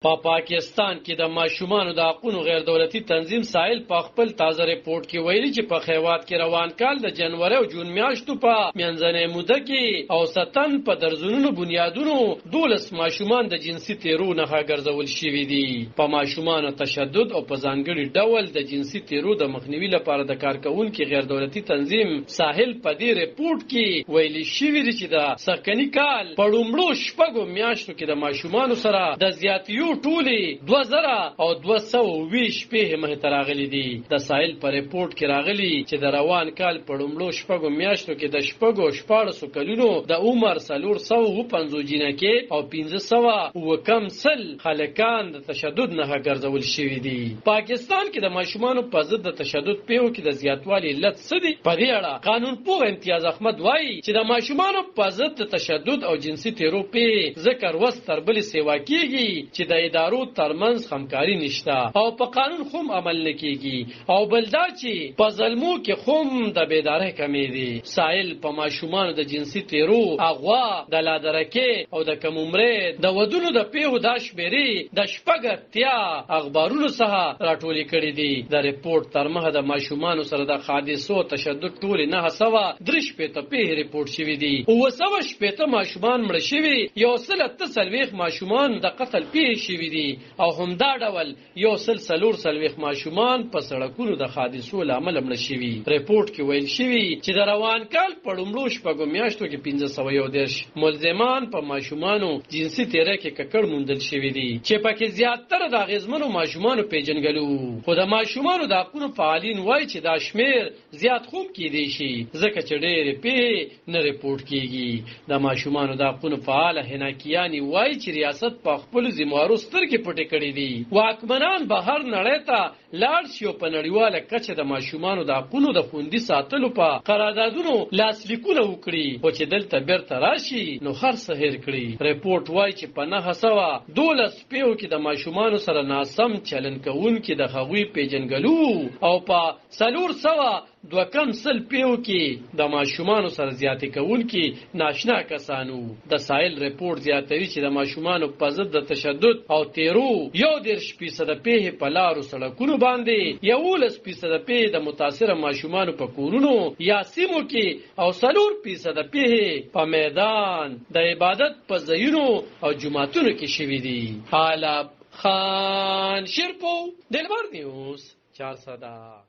پاکستان کې د ماشومانو د حقوقو غیر دولتي تنظیم ساحل په خپل تازه ریپورت کې ویلي چې په خیوات کې روان کال د جنوري او جون میاشتو په منځنۍ موده کې اوسطاً په درزونو بنیادونو 12 ماشومان د جنسي تیرو نه ګرځول شوي دي. په ماشومانو تشدد او په ځانګړي ډول د جنسي تیرو د مخنیوي لپاره د کارکونکو غیر دولتي تنظیم ساحل په دې ریپورت کې ویلي شوي دي چې د سرکني کال په لومړو شپږو میاشتو کې د ماشومانو سره د زیاتیو ټولې 2000 او 220 شپې مهته راغلي دي. د ساحل په ریپورت کې راغلي چې د روان کال په لومړو شپږو میاشتو کې د شپږو 14 کلونو د عمر 450 جنکې او 1500 کم سل خلکان د تشدد نه ګرځول شوي دي. پاکستان کې د ماشومانو په ضد د تشدد پیښو کې د زیاتوالي علت څه دي؟ په دې اړه قانون پوه امتیاز احمد وایي چې د ماشومانو په ضد د تشدد او جنسي تیرو په ذکر وست تر بل سیوا کیږي چې د ادارو ترمنځ همکاري نشته او په قانون خو عمل نه کیږي او بلدا چې په ظلمو کې خو د بیداری کمی دي. ساحل په ماشومانو د جنسي تیرو، اغوا، د لادرکې او د کمومرې د ودونو د پیښو د شمیرې د شپږتیا اخبارونو څخه راټولې کړي دي. د ریپورت تر مخه د ماشومانو سره د حادثو تشدد ټول 903 پیښې ریپورت شوي دي. 900 ماشومان مړه شوي، 143 ماشومان د قتل پیښې شوي دي او همدا ډول 143 ماشومان په سړکونو د حادثو لامل مړه شوي. ریپورت کې ویل شوي چې د روان کال په لومړو شپږو میاشتو کې 511 ملزمان په ماشومانو جنسي تیری کې ککړ موندل شوي دي چې پکې زیاتره د اغیزمنو ماشومانو پیژنګلو. خو د ماشومانو د حقوقو فعالین وایي چې دا شمیر زیات خوب کېدی شي ځکه چې ډېرې پیښې نه ریپورت کیږي. د ماشومانو د حقوقو فعال هناکیانی وایي چې ریاست په خپل ذمہوارو سترګې پټې کړې دي. واکمنان بهر نړۍ ته لاړ شي او په نړیواله کچه د ماشومانو د حقوقو د خوندي ساتلو په قراردادونو لاسلیکونه وکړي، خو چې دلته بیرته راشي نو هر څه هېر کړي. ریپورت وایي چې په 912 پیښو کې د ماشومانو سره ناسم چلند کوونکي د هغوی پیژنګلو او په 402 کم سل پیښو کې د ماشومانو سره زیاتې کوونکي ناشنا کسانو. د ساحل ریپورت زیاتوي چې د ماشومانو په ضد د تشدد او تیرو 11% پیښې په لارو سړکونو باندې، 11% پیښې د متاثره ماشومانو په کورونو یا سیمو کې او 4% پیښې په میدان د عبادت په ځایونو او جوماتونو کې شوي دي. حالب خان شیرپو دلبر نیوز 400